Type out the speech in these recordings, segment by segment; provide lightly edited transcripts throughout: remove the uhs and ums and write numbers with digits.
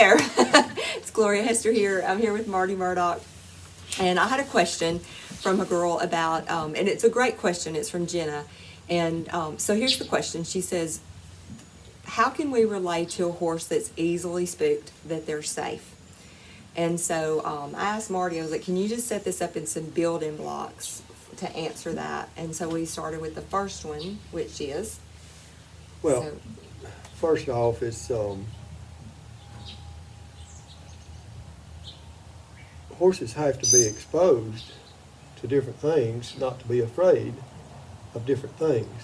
there. It's Gloria Hester here. I'm here with Marty Murdock. And I had a question from a girl about, and it's a great question. It's from Jenna. And so here's the question. She says, how can we relate to a horse that's easily spooked that they're safe? And so I asked Marty, I was like, can you just set this up in some building blocks to answer that? And so we started with the first one, which is? Well, So, first off, it's horses have to be exposed to different things, not to be afraid of different things.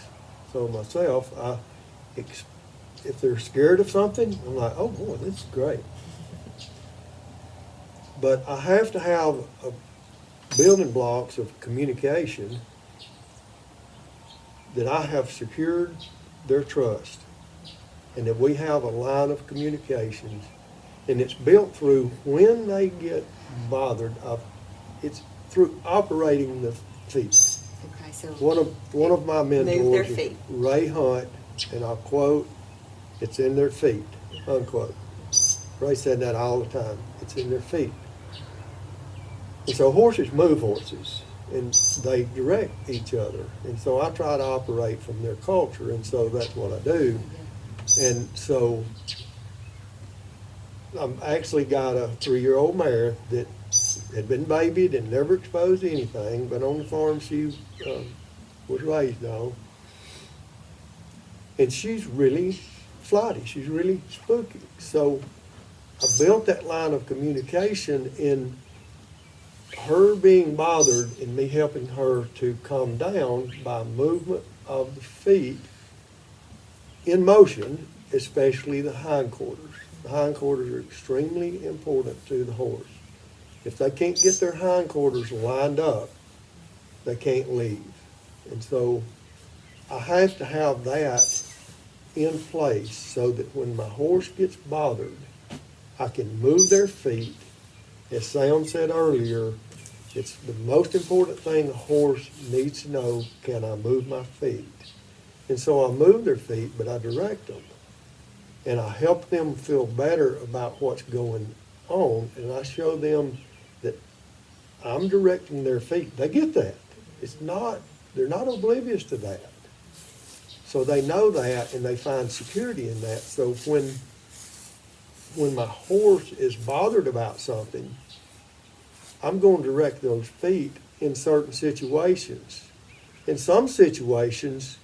So myself, if they're scared of something, I'm like, oh boy, this is great. But I have to have building blocks of communication that I have secured their trust, and that we have a line of communications, and it's built through when they get bothered. It's through operating the feet. okay, so One of my move their mentors, is feet. Ray Hunt, and I'll quote, "It's in their feet," unquote. Ray said that all the time. It's in their feet. And so horses move horses, and they direct each other. And so I try to operate from their culture, and so that's what I do. And so I've actually got a 3-year-old mare that had been babied and never exposed to anything, but on the farm she was raised on. And she's really flighty. She's really spooky. So I built that line of communication in her being bothered and me helping her to calm down by movement of the feet in motion, especially the hindquarters. The hindquarters are extremely important to the horse. If they can't get their hindquarters lined up, they can't leave. And so I have to have that in place so that when my horse gets bothered, I can move their feet. As Sam said earlier, it's the most important thing a horse needs to know: can I move my feet? And so I move their feet, but I direct them. And I help them feel better about what's going on, and I show them that I'm directing their feet. They get that. They're not oblivious to that. So they know that, and they find security in that. So when my horse is bothered about something, I'm going to direct those feet in certain situations. In some situations,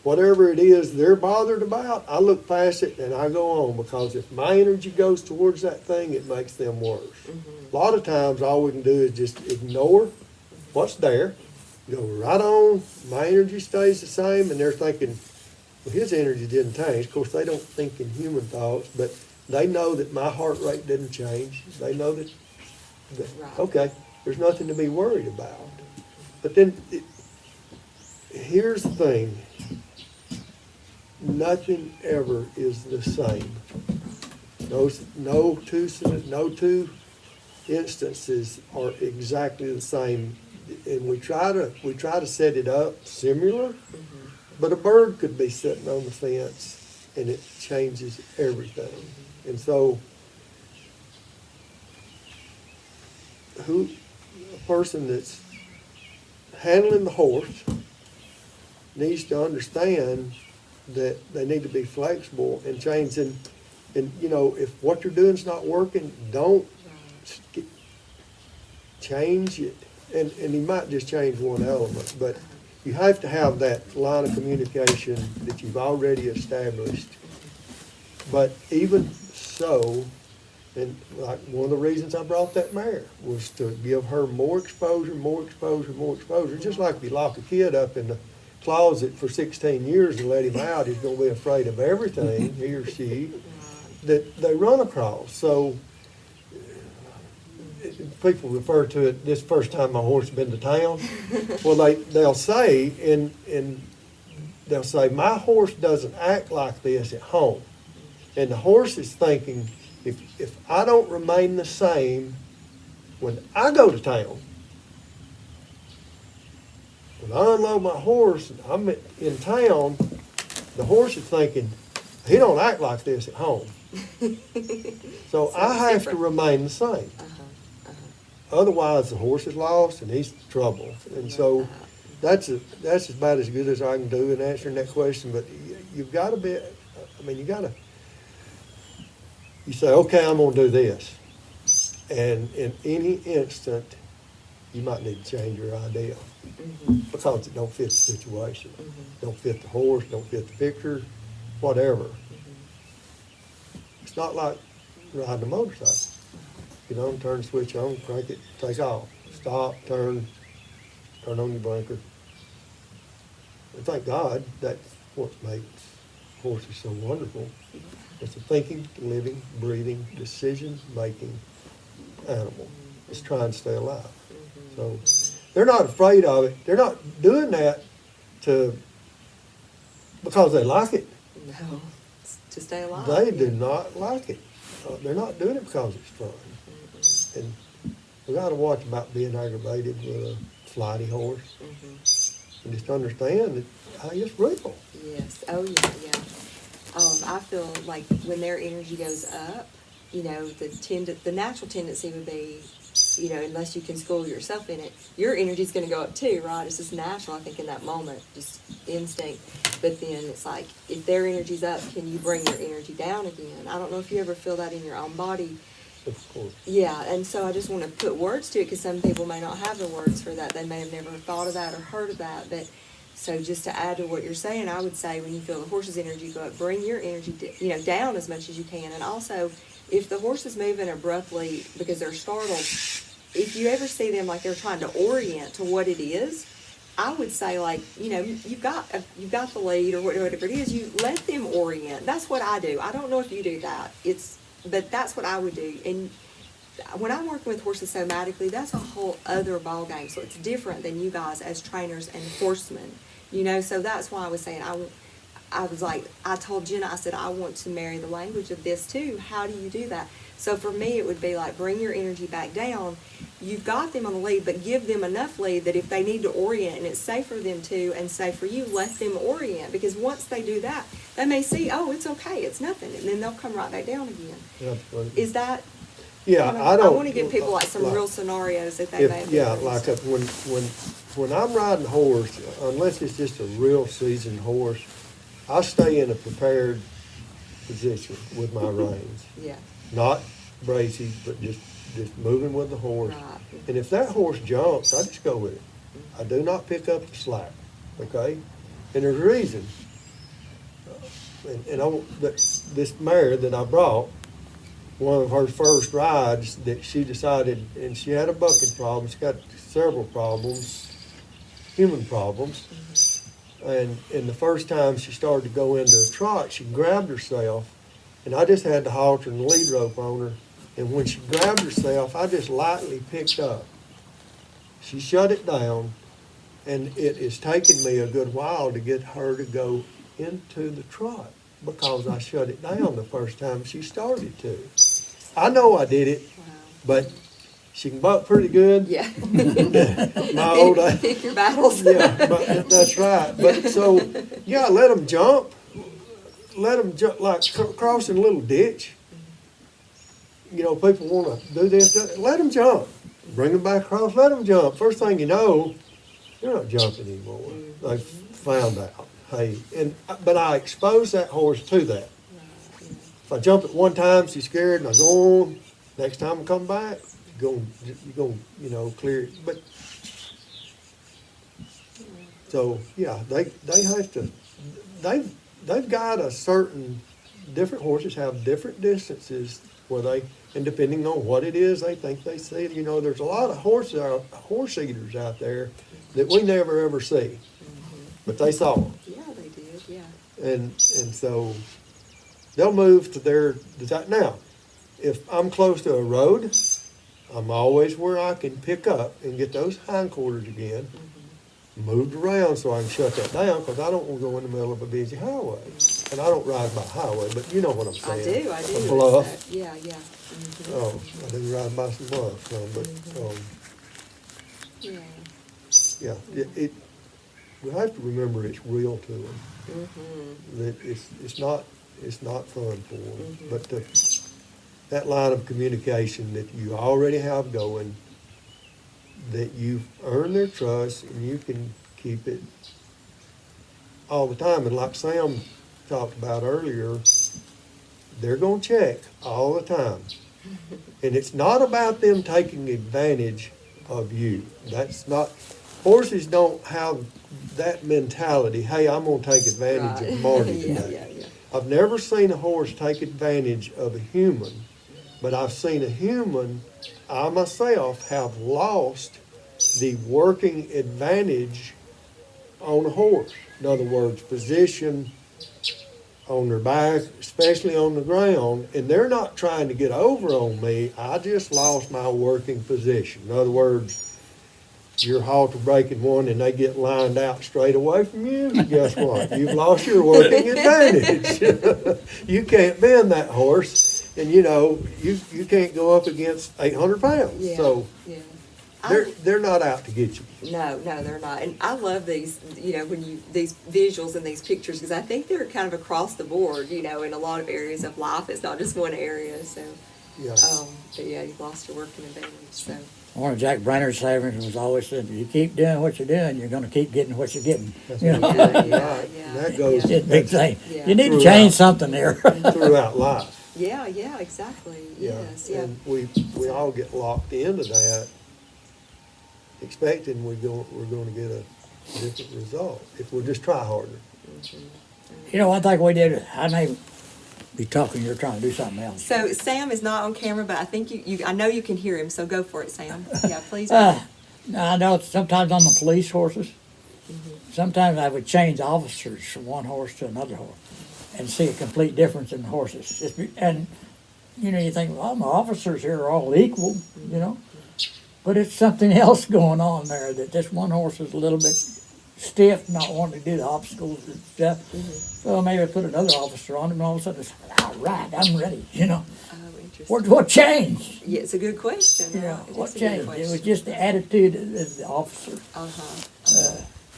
whatever it is they're bothered about, I look past it and I go on, because if my energy goes towards that thing, it makes them worse. Mm-hmm. A lot of times all we can do is just ignore what's there, go right on, my energy stays the same, and they're thinking, well, his energy didn't change. Of course, they don't think in human thoughts, but they know that my heart rate didn't change. They know that okay, there's nothing to be worried about. But then, here's the thing. Nothing ever is the same. No two instances are exactly the same. And we try to set it up similar, but a bird could be sitting on the fence and it changes everything. And so a person that's handling the horse needs to understand that they need to be flexible and change. And if what you're doing is not working, don't change it. And you might just change one element, but you have to have that line of communication that you've already established. But even so, and like one of the reasons I brought that mare was to give her more exposure, just like if you lock a kid up in the closet for 16 years and let him out, he's going to be afraid of everything, he or she, that they run across. So people refer to it, this first time my horse has been to town. Well, they'll say, and they'll say, my horse doesn't act like this at home. And the horse is thinking, if I don't remain the same when I go to town, when I unload my horse and I'm in town, the horse is thinking, he don't act like this at home. So I it's have to different. remain the same. Otherwise, the horse is lost and he's in trouble. And so that's as about as good as I can do in answering that question. But you've got to be, I mean, you say, okay, I'm going to do this. And in any instant, you might need to change your idea because it don't fit the situation. Don't fit the horse, don't fit the picture, whatever. It's not like riding a motorcycle. Get on, turn the switch on, crank it, take off. Stop, turn on your blinker. And thank God that's what makes horses so wonderful. It's a thinking, living, breathing, decision-making animal. It's trying to stay alive. So they're not afraid of it. They're not doing that because they like it. No, it's to stay alive. They do not like it. They're not doing it because it's fun. And we got to watch about being aggravated with a flighty horse. And just understand that it's real. Yes. Oh, yeah. I feel like when their energy goes up, you know, the natural tendency would be, you know, unless you can school yourself in it, your energy's going to go up too, right? It's just natural, I think, in that moment, just instinct. But then it's like, if their energy's up, can you bring your energy down again? I don't know if you ever feel that in your own body. Of course. Yeah, and so I just want to put words to it because some people may not have the words for that. They may have never thought of that or heard of that. But so just to add to what you're saying, I would say when you feel the horse's energy go up, bring your energy down as much as you can. And also, if the horse is moving abruptly because they're startled, if you ever see them like they're trying to orient to what it is, I would say, like, you know, you've got the lead or whatever it is, you let them orient. That's what I do. I don't know if you do that. But that's what I would do. And when I'm working with horses somatically, that's a whole other ball game. So it's different than you guys as trainers and horsemen, you know. So that's why I was saying I told Jenna, I said, I want to marry the language of this too. How do you do that? So for me, it would be like, bring your energy back down. You've got them on the lead, but give them enough lead that if they need to orient, and it's safe for them to, and safe for you, let them orient. Because once they do that, they may see, oh, it's okay, it's nothing, and then they'll come right back down again. Absolutely. Is that? Yeah, I want to give people like some real scenarios that they may have. Yeah, like when I'm riding a horse, unless it's just a real seasoned horse, I stay in a prepared position with my reins. Yeah. Not bracy, but just moving with the horse. Right. And if that horse jumps, I just go with it. I do not pick up the slack, okay? And there's a reason. This mare that I brought, one of her first rides that she decided, and she had a bucking problem. She got several problems, human problems. And the first time she started to go into a trot, she grabbed herself, and I just had the halter and the lead rope on her. And when she grabbed herself, I just lightly picked up. She shut it down, and it has taken me a good while to get her to go into the trot because I shut it down the first time she started to. I know I did it, but she can buck pretty good. Yeah. My old age. Pick your battles. Yeah, but that's right. But so, yeah, let them jump. Let them jump, like crossing a little ditch. You know, people want to do this. Let them jump. Bring them back across. Let them jump. First thing you know, they're not jumping anymore. They've found out. Hey, but I expose that horse to that. If I jump it one time, she's scared, and I go on. Next time I come back, you're going, clear it. But so yeah, they have to. They've got a certain. Different horses have different distances where they, and depending on what it is they think they see. You know, there's a lot of horse eaters out there that we never ever see, but they saw them. Yeah, they did. Yeah. And so they'll move to their desire. Now, if I'm close to a road, I'm always where I can pick up and get those hindquarters again, moved around so I can shut that down because I don't want to go in the middle of a busy highway. And I don't ride by highway, but you know what I'm saying. I do. A bluff. Yeah. Mm-hmm. Oh, I do ride by some bluffs, but we have to remember it's real to them. That it's not it's not fun for them. But that line of communication that you already have going, that you've earned their trust and you can keep it all the time. And like Sam talked about earlier, they're going to check all the time. And it's not about them taking advantage of you. That's not, horses don't have that mentality, hey, I'm going to take advantage of Marty today. Yeah. I've never seen a horse take advantage of a human, but I've seen a human, I myself, have lost the working advantage on a horse. In other words, position on their back, especially on the ground, and they're not trying to get over on me. I just lost my working position. In other words, you're halter breaking one and they get lined out straight away from you, guess what? You've lost your working advantage. You can't bend that horse, and you know, you can't go up against 800 pounds. Yeah, So yeah. they're not out to get you. No, they're not. And I love these, these visuals and these pictures, because I think they're kind of across the board, in a lot of areas of life. It's not just one area. So, Yeah. but yeah, you've lost your working advantage. So, One of Jack Brannard's sayings was always said, you keep doing what you're doing, you're going to keep getting what you're getting. That's You know? exactly Yeah, right. yeah, And that goes It's a big thing. Yeah. You need to Throughout. change something there. throughout life. yeah, exactly. Yes, yeah. And we all get locked into that, expecting we're going to get a different result if we just try harder. You know, one thing we did, I may be talking, you're trying to do something else. So Sam is not on camera, but I think I know you can hear him, so go for it, Sam. Yeah, please. Now, I know sometimes on the police horses, sometimes I would change officers from one horse to another horse and see a complete difference in the horses. And, you think, well, my officers here are all equal, but it's something else going on there, that this one horse is a little bit stiff, not wanting to do the obstacles and stuff. So maybe I put another officer on him, and all of a sudden it's, all right, I'm ready, Oh, interesting. What changed? Yeah, it's a good question. You know, It is what a good changed? It question. was just the attitude of the officer.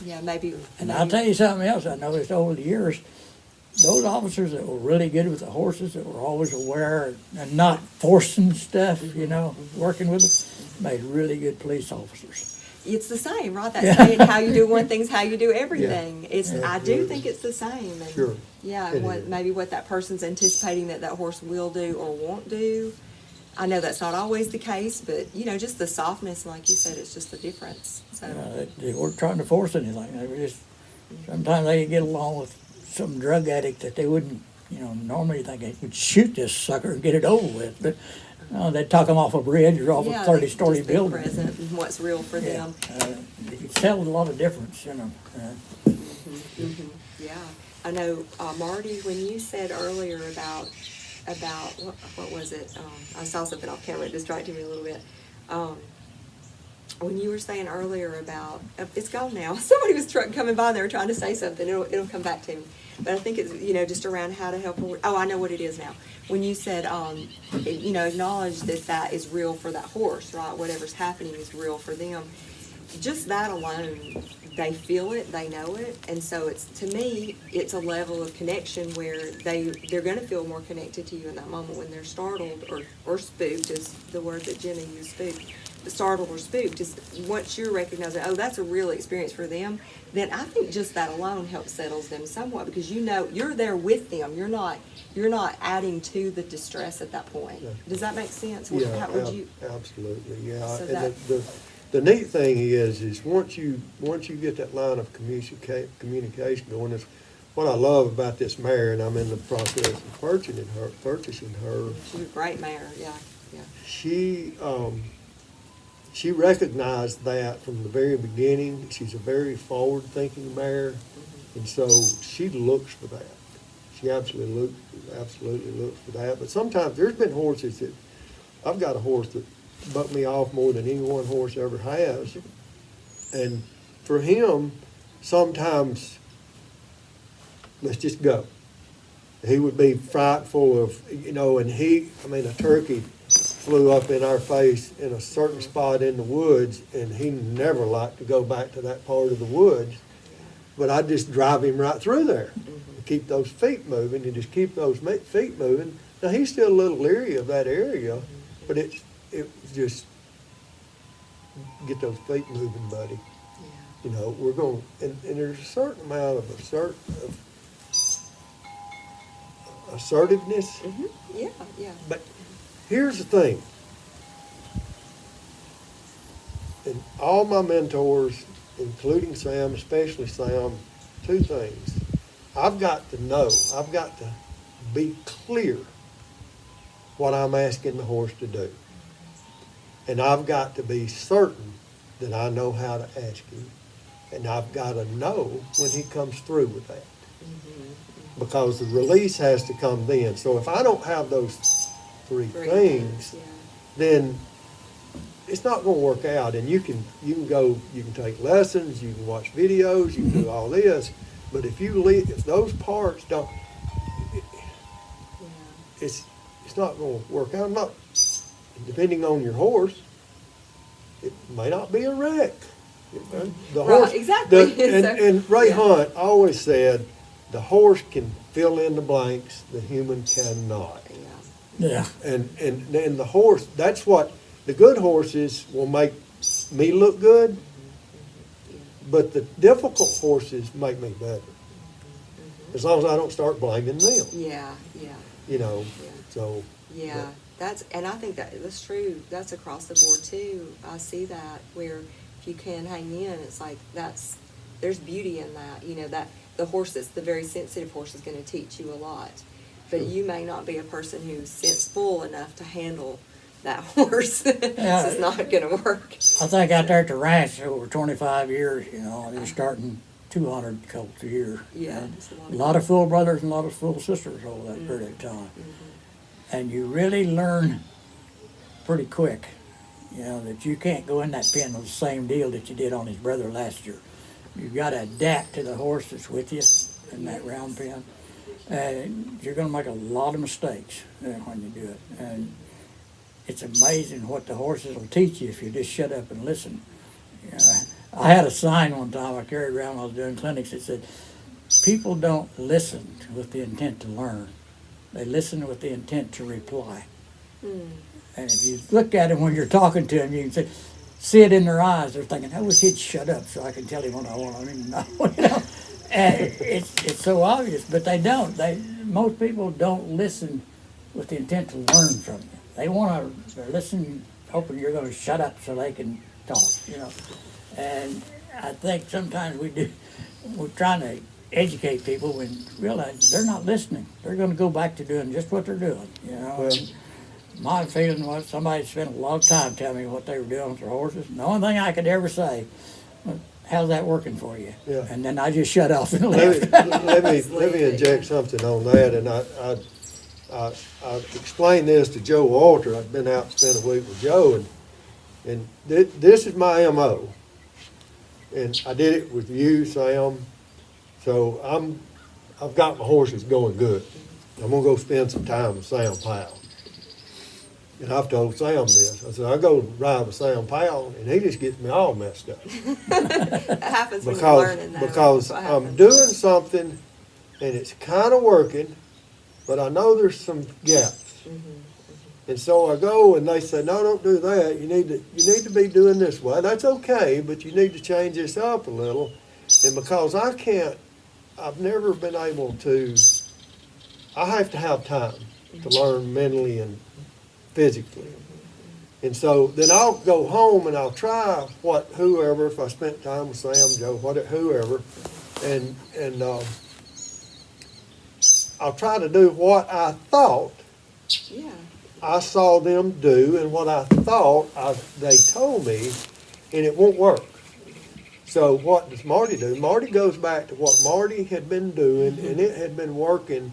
Yeah, maybe. And I'll tell you something else I noticed over the years. Those officers that were really good with the horses, that were always aware and not forcing stuff, working with them, made really good police officers. It's the same, right? That saying, how you do one thing's how you do everything. Yeah. It's. I do think it's the same. And Sure. Yeah, It and is. maybe what that person's anticipating that horse will do or won't do. I know that's not always the case, but just the softness, like you said, it's just the difference. So. They weren't trying to force anything. They were just, sometimes they could get along with some drug addict that they wouldn't, normally think they would shoot this sucker and get it over with. But they'd talk them off a bridge or off a 30-story building. Present and what's real for them. You could tell a lot of difference, Yeah, I know, Marty, when you said earlier about what was it? I saw something off camera, it distracted me a little bit. When you were saying earlier about, it's gone now. Somebody was coming by and they were trying to say something. It'll come back to me. But I think it's, just around how to help. Oh, I know what it is now. When you said, acknowledge that is real for that horse, right? Whatever's happening is real for them. Just that alone, they feel it, they know it, and so to me, it's a level of connection where they're going to feel more connected to you in that moment when they're startled or spooked, is the word that Jenna used, spooked. Startled or spooked is once you're recognizing, oh, that's a real experience for them, then I think just that alone helps settles them somewhat, because you're there with them. You're not adding to the distress at that point. Yeah. Does that make sense? Yeah, How would you? absolutely, yeah. So And the neat thing is once you get that line of communication going, is what I love about this mare, and I'm in the process of purchasing her. She's a great mare, yeah. She recognized that from the very beginning. She's a very forward-thinking mare, and so she looks for that. She absolutely looks for that. But sometimes there's been horses that, I've got a horse that bucked me off more than any one horse ever has. And for him, sometimes, let's just go. He would be frightful of, and a turkey flew up in our face in a certain spot in the woods, and he never liked to go back to that part of the woods. But I'd just drive him right through there. keep those feet moving and just keep those feet moving. Now, he's still a little leery of that area, but it was just get those feet moving, buddy. You know, we're going, and there's a certain amount of assertiveness. Yeah, yeah. But here's the thing. And all my mentors, including Sam, especially Sam, two things. I've got to know, I've got to be clear what I'm asking the horse to do. And I've got to be certain that I know how to ask him. And I've got to know when he comes through with that. Because the release has to come then. So if I don't have those three things, then it's not going to work out. And you can take lessons, you can watch videos, you can do all this, but if those parts don't, it's not going to work out. I'm not, depending on your horse, it may not be a wreck. The horse, exactly. And Ray Hunt always said, the horse can fill in the blanks, the human cannot. Yeah. And the horse, that's what, the good horses will make me look good, but the difficult horses make me better. As long as I don't start blaming them. Yeah. You know, so. Yeah, and I think that's true. That's across the board too. I see that where if you can hang in, it's like there's beauty in that. You know, that the very sensitive horse is going to teach you a lot. But you may not be a person who's senseful enough to handle that horse. It's not going to work. I think out there at the ranch over 25 years, you know, they were starting 200 colts a year. Yeah. A lot of full brothers and a lot of full sisters over that period of time. And you really learn pretty quick, you know, that you can't go in that pen with the same deal that you did on his brother last year. You've got to adapt to the horse that's with you in that round pen. And you're going to make a lot of mistakes when you do it. And it's amazing what the horses will teach you if you just shut up and listen. You know, I had a sign one time I carried around when I was doing clinics that said, people don't listen with the intent to learn. They listen with the intent to reply. And if you look at them when you're talking to them, you can see it in their eyes. They're thinking, I wish he'd shut up so I can tell him what I want him to know. You know? And it's so obvious, but they don't. Most people don't listen with the intent to learn from you. They want to listen, hoping you're going to shut up so they can talk. You know, and I think sometimes we're trying to educate people and realize they're not listening. They're going to go back to doing just what they're doing. You know. Well, my feeling was somebody spent a lot of time telling me what they were doing with their horses. And the only thing I could ever say was, how's that working for you? Yeah. And then I just shut off and left. let me inject something on that, and I explained this to Joe Walter. I've been out and spent a week with Joe, and this is my MO, and I did it with you, Sam. So I've got my horses going good. I'm gonna go spend some time with Sam Powell. And I've told Sam this. I said, I go ride with Sam Powell, and he just gets me all messed up. That happens when you're learning that. Because I'm doing something, and it's kind of working, but I know there's some gaps. And so I go, and they say, no, don't do that. You need to be doing this way. That's okay, but you need to change this up a little. And because I've never been able to, I have to have time to learn mentally and physically. And so then I'll go home and I'll try whoever, if I spent time with Sam, Joe, whoever, and I'll try to do what I thought I saw them do and what I thought they told me, and it won't work. So what does Marty do? Marty goes back to what Marty had been doing, and it had been working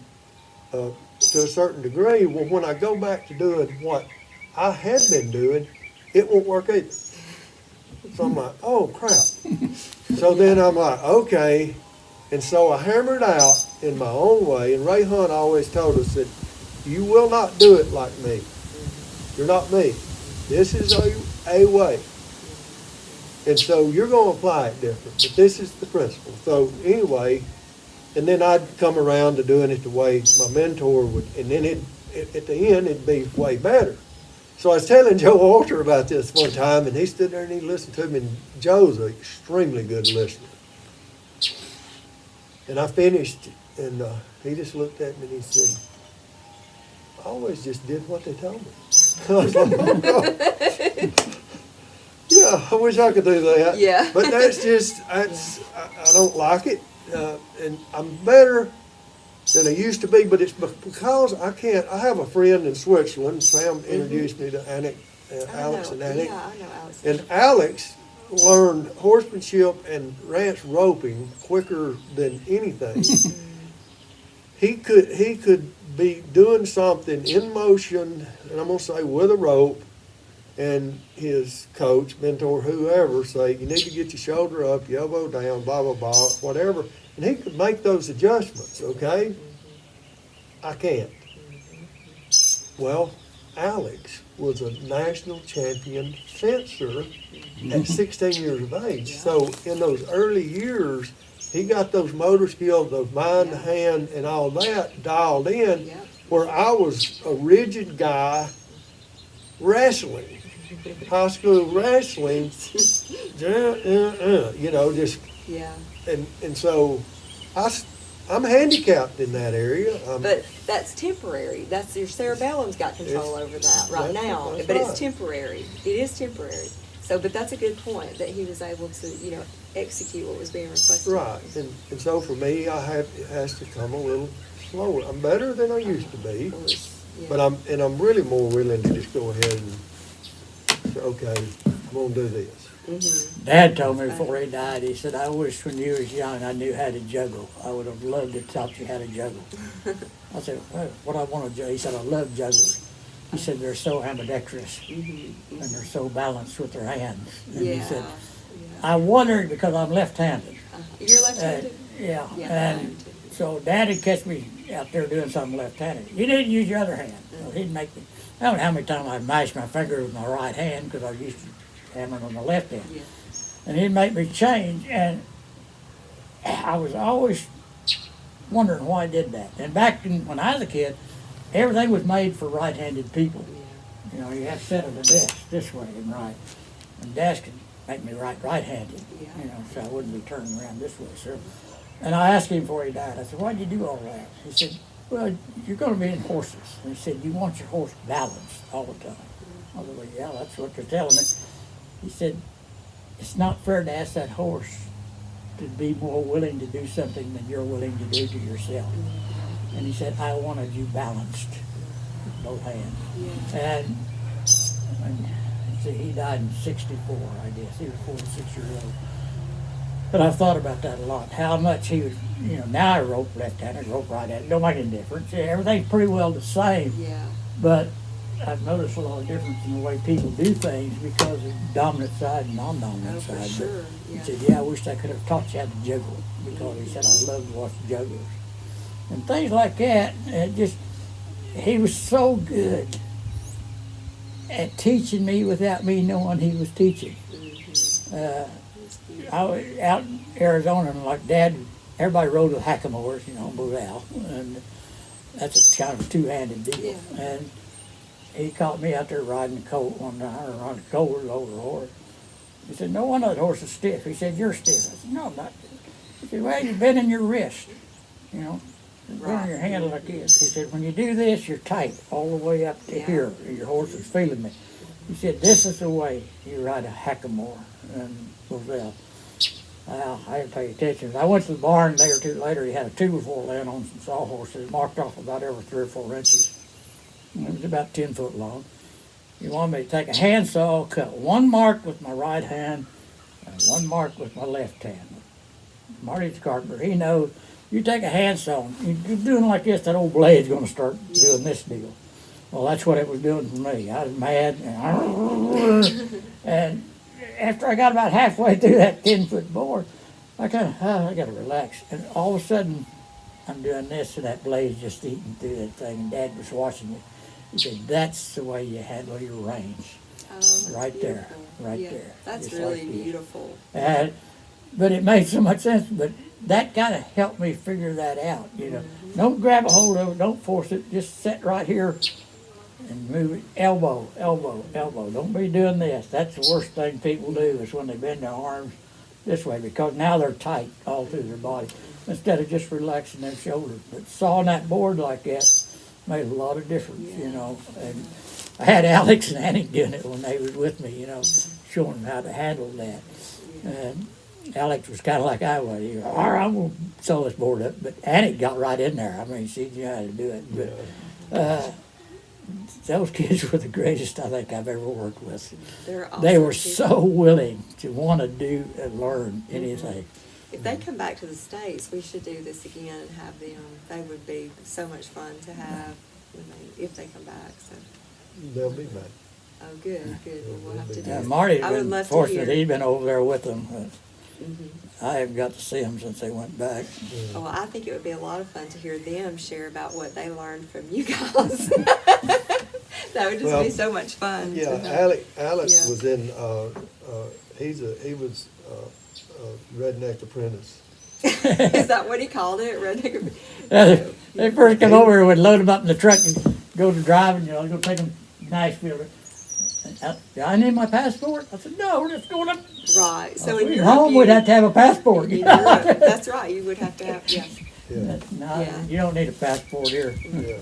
to a certain degree. Well, when I go back to doing what I had been doing, it won't work either. So I'm like, oh crap. So then I'm like, okay. And so I hammered out in my own way, and Ray Hunt always told us that you will not do it like me. You're not me. This is a way. And so you're going to apply it different, but this is the principle. So anyway, And then I'd come around to doing it the way my mentor would, and then at the end, it'd be way better. So I was telling Joe Walter about this one time, and he stood there and he listened to me, and Joe's an extremely good listener. And I finished, and he just looked at me and he said, I always just did what they told me. I was like, oh, God. Yeah, I wish I could do that. Yeah. But that's just, I don't like it. And I'm better than I used to be, but it's because I can't. I have a friend in Switzerland. Sam introduced me to Alex and Anik. Yeah, I know Alex. And Alex learned horsemanship and ranch roping quicker than anything. He could be doing something in motion, and I'm gonna say with a rope, and his coach, mentor, whoever say, you need to get your shoulder up, your elbow down, blah, blah, blah, whatever. And he could make those adjustments, okay? I can't. Well, Alex was a national champion fencer at 16 years of age. So in those early years, he got those motor skills, those mind to hand and all that dialed in, where I was a rigid guy wrestling. High school wrestling, you know, just, and so I'm handicapped in that area. But that's temporary. That's your cerebellum's got control over that right now. That's But right. it's temporary. It is temporary. So, but that's a good point that he was able to, execute what was being requested. Right, and so for me, it has to come a little slower. I'm better than I used to be, Of course, yeah. but I'm really more willing to just go ahead and say, okay, I'm gonna do this. Dad told me before he died, he said, I wish when you was young I knew how to juggle. I would have loved to taught you how to juggle. I said, well, what I want to juggle? He said, I love jugglers. He said, they're so ambidextrous and they're so balanced with their hands. And he said, I wondered because I'm left-handed. You're left-handed? Yeah, Yeah, and so Dad would catch me out there doing something left-handed. You need to use your other hand. So he'd make me, I don't know how many times I'd mash my fingers with my right hand because I used to hammer on the left hand. Yeah. And he'd make me change, and I was always wondering why I did that. And back when I was a kid, everything was made for right-handed people. You know, you have to sit at the desk this way and right. And Dad could make me right-handed, so I wouldn't be turning around this way, sir. And I asked him before he died, I said, why'd you do all that? He said, well, you're going to be in horses. And he said, you want your horse balanced all the time. I was like, yeah, that's what they're telling me. He said, it's not fair to ask that horse to be more willing to do something than you're willing to do to yourself. And he said, I wanted you balanced with both hands. And see, he died in 64, I guess. He was 46 years old. But I've thought about that a lot, how much he was, now I rope left-handed, rope right-handed, don't make any difference. Everything's pretty well the same. Yeah. But I've noticed a lot of difference in the way people do things because of dominant side and non-dominant For side. sure. But he said, I wish I could have taught you how to juggle, because he said, I love to watch jugglers. And things like that, he was so good at teaching me without me knowing he was teaching. I was out in Arizona, and like Dad, everybody rode with hackamores, Bouval, and that's a kind of a two-handed deal. Yeah. And he caught me out there riding a colt one time, or riding a colt over a horse. He said, no wonder that horse is stiff. He said, you're stiff. I said, no, I'm not. He said, well, you're bending your wrist, bending your hand like this. He said, when you do this, you're tight all the way up to here. Your horse is feeling me. He said, this is the way you ride a hackamore and Bouval. Well, I didn't pay attention. I went to the barn a day or two later. He had a 2x4 laying on some sawhorses, marked off about every 3 or 4 inches. It was about 10 foot long. He wanted me to take a handsaw, cut one mark with my right hand and one mark with my left hand. Marty's carpenter, he knows. You take a handsaw, you're doing like this, that old blade's going to start doing this deal. Well, that's what it was doing for me. I was mad. And after I got about halfway through that 10-foot board, I got to relax. And all of a sudden, I'm doing this, and that blade's just eating through that thing. And Dad was watching me. He said, that's the way you handle your reins. Oh, Right there, beautiful. right there. That's Just really like this. beautiful. And but it made so much sense. But that kind of helped me figure that out. You know, don't grab a hold of it, don't force it. Just sit right here and move it, elbow, elbow, elbow. Don't be doing this. That's the worst thing people do is when they bend their arms this way, because now they're tight all through their body instead of just relaxing their shoulders. But sawing that board like that made a lot of difference, you know. And I had Alex and Annie doing it when they was with me, you know, showing them how to handle that. And Alex was kind of like I was. He was, all right, I'm going to sew this board up. But Annie got right in there. I mean, she knew how to do it. But those kids were the greatest I think I've ever worked with. They're awesome. They were so willing to want to do and learn anything. If they come back to the States, we should do this again and have them. They would be so much fun to have if they come back. So. They'll be back. Oh, good. Well, we'll have to do it. Marty's I would been love to fortunate. hear. He's been over there with them. Mhm. I haven't got to see them since they went back. Oh, well, I think it would be a lot of fun to hear them share about what they learned from you guys. That would just be so much fun. Yeah, to have. Alex Yeah. was in, he was redneck apprentice. Is that what he called it? Redneck? They first come over here, we'd load them up in the truck and go to driving, you know, go take them to Nashville. I need my passport. I said, no, we're just going up. Right. So If in we're Europe, home, we'd have to have a passport. in Europe, that's right. You would have to have, yeah. Yeah, No, Yeah. you don't need a passport here. yeah.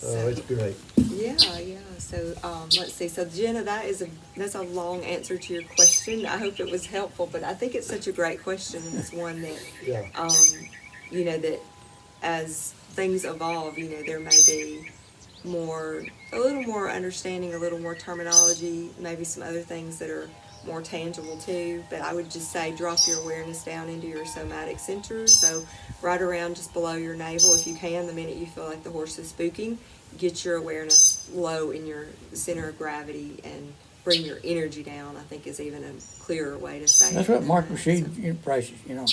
Oh, it's great. Yeah. So let's see. So Jenna, that's a long answer to your question. I hope it was helpful, but I think it's such a great question, and it's one that Yeah. you know, that as things evolve, you know, there may be a little more understanding, a little more terminology, maybe some other things that are more tangible too. But I would just say drop your awareness down into your somatic center. So right around just below your navel, if you can, the minute you feel like the horse is spooking, get your awareness low in your center of gravity and bring your energy down, I think is even a clearer way to say That's it. what Mark than Rashid that. So, preaches, you know.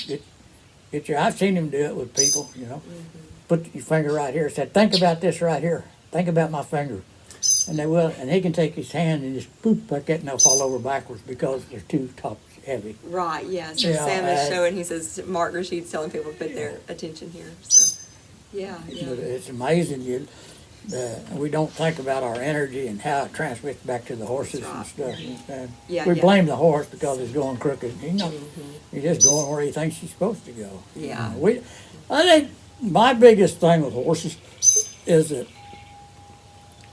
Get your, I've seen him do it with people, you know. Put your finger right here. Said, think about this right here. Think about my finger. And they will, and he can take his hand and just poop like that and they'll fall over backwards because they're too top heavy. Right, yeah. So Yeah, Sam is showing, he says, Mark Rashid's telling people to put their attention here. So, yeah. But it's amazing. We don't think about our energy and how it transmits back to the horses and stuff. And Yeah, we yeah. blame the horse because he's going crooked. He's just going where he thinks he's supposed to go. Yeah. I think my biggest thing with horses is that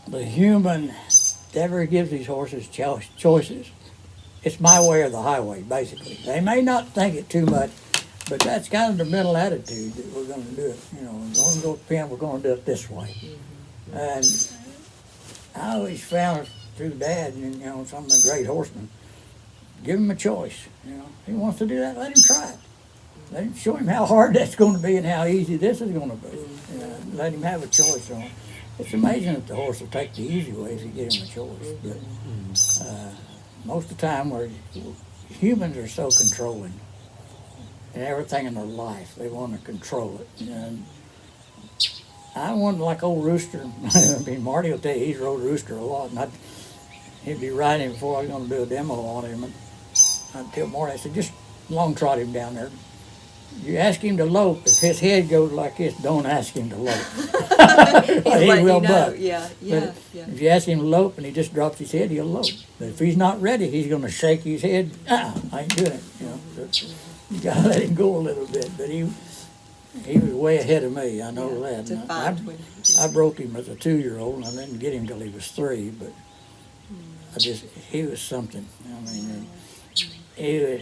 the human never gives these horses choices. It's my way or the highway, basically. They may not think it too much, but that's kind of the mental attitude that we're going to do it. You know, we're going to go to pen, we're going to do it this way. And I always found through Dad, and you know, some of the great horsemen, give him a choice. You know, he wants to do that, let him try it. Let him show him how hard that's going to be and how easy this is going to be. You know, let him have a choice on it. It's amazing that the horse will take the easy way if you give him a choice. But most of the time, humans are so controlling in everything in their life. They want to control it. And I wasn't like old Rooster. I mean, Marty will tell you he's rode Rooster a lot, and he'd be riding him before I was going to do a demo on him. And I'd tell Marty, I said, just long trot him down there. You ask him to lope. If his head goes like this, don't ask him to lope. He's He letting will you know. buck. Yeah. But if you ask him to lope and he just drops his head, he'll lope. But if he's not ready, he's going to shake his head. I ain't doing it. You know, so you got to let him go a little bit. But he was way ahead of me. I know that. To And find when. I broke him as a 2-year-old, and I didn't get him till he was 3. But he was something. I mean, he was.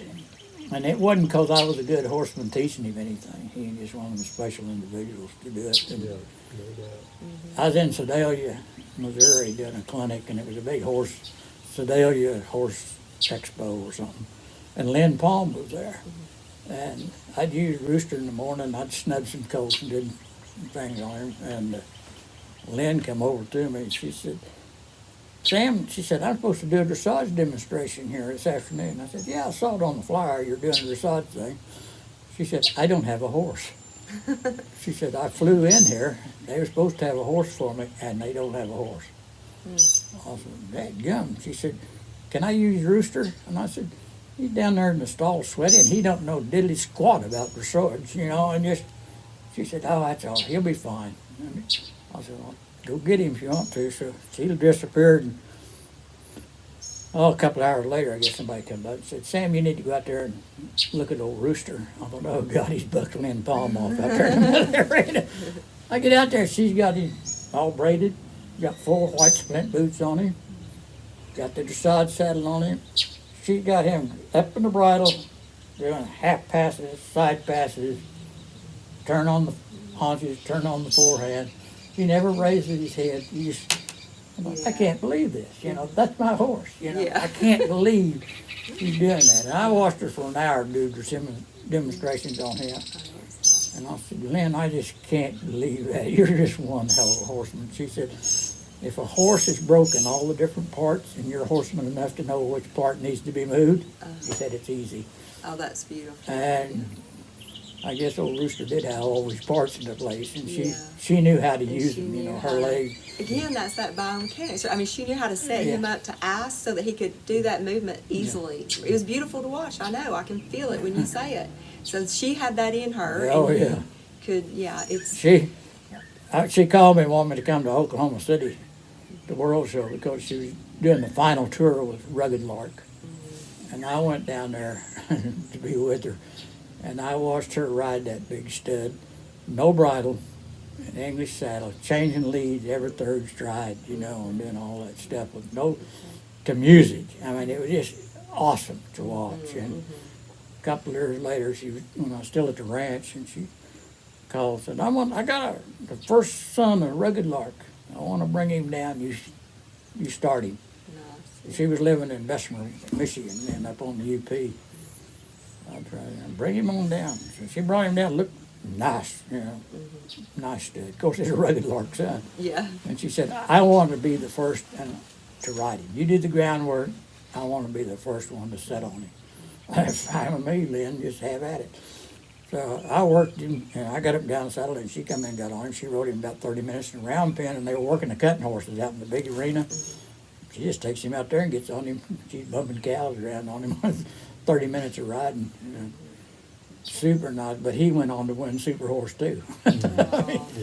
And it wasn't because I was a good horseman teaching him anything. He was just one of the special individuals to do it. And Yeah, no doubt. I was in Sedalia, Missouri, doing a clinic, and it was a big Sedalia horse expo or something. And Lynn Palm was there. And I'd use Rooster in the morning, I'd snub some colts and did things on him. And Lynn come over to me and she said, Sam, she said, I'm supposed to do a dressage demonstration here this afternoon. I said, yeah, I saw it on the flyer, you're doing a dressage thing. She said, I don't have a horse. She said, I flew in here, they were supposed to have a horse for me, and they don't have a horse. I said, dadgum. She said, can I use Rooster? And I said, He's down there in the stall sweating, and he don't know diddly squat about dressage, and just, she said, oh, that's all, he'll be fine. And I said, well, go get him if you want to. So she disappeared, and a couple of hours later, I guess somebody come by and said, Sam, you need to go out there and look at old Rooster. I thought, oh God, he's buckling palm off out there in the middle of the arena. I get out there, she's got him all braided, got 4 white splint boots on him, got the dressage saddle on him. She got him up in the bridle, doing half passes, side passes, turn on the haunches, turn on the forehand. He never raises his head. He just, I can't believe this. That's my horse. Yeah. I can't believe he's doing that. And I watched her for an hour do demonstrations on him. And I said, Lynn, I just can't believe that. You're just one hell of a horseman. She said, if a horse is broken, all the different parts, and you're a horseman enough to know which part needs to be moved, she said it's easy. Oh, that's beautiful. And I guess old Rooster did have all these parts into place, and Yeah. she knew how to And use she them, knew her how to- leg. Again, that's that biomechanics. I mean, she knew how to set him up to ask so that he could do that movement easily. It was beautiful to watch. I know. I can feel it when you say it. So she had that in her. Oh, and he yeah. it's. She called me and wanted me to come to Oklahoma City, the World Show, because she was doing the final tour with Rugged Lark. And I went down there to be with her, and I watched her ride that big stud, no bridle, an English saddle, changing leads every third stride, and doing all that stuff to music. I mean, it was just awesome to watch. And a couple of years later, when I was still at the ranch, and she called and said, I got the first son of Rugged Lark. I want to bring him down. You start him. She was living in Bessemer, Michigan, and up on the UP. I tried to bring him on down. So she brought him down. Looked nice, nice stud. Of course, it's a Rugged Lark son. Yeah. And she said, I want to be the first to ride him. You did the groundwork. I want to be the first one to set on him. That's fine with me, Lynn. Just have at it. So I worked him, and I got him down the saddle, and she come in and got on him. She rode him about 30 minutes in a round pen, and they were working the cutting horses out in the big arena. She just takes him out there and gets on him. She's bumping cows around on him. 30 minutes of riding. Super nice, but he went on to win Super Horse too.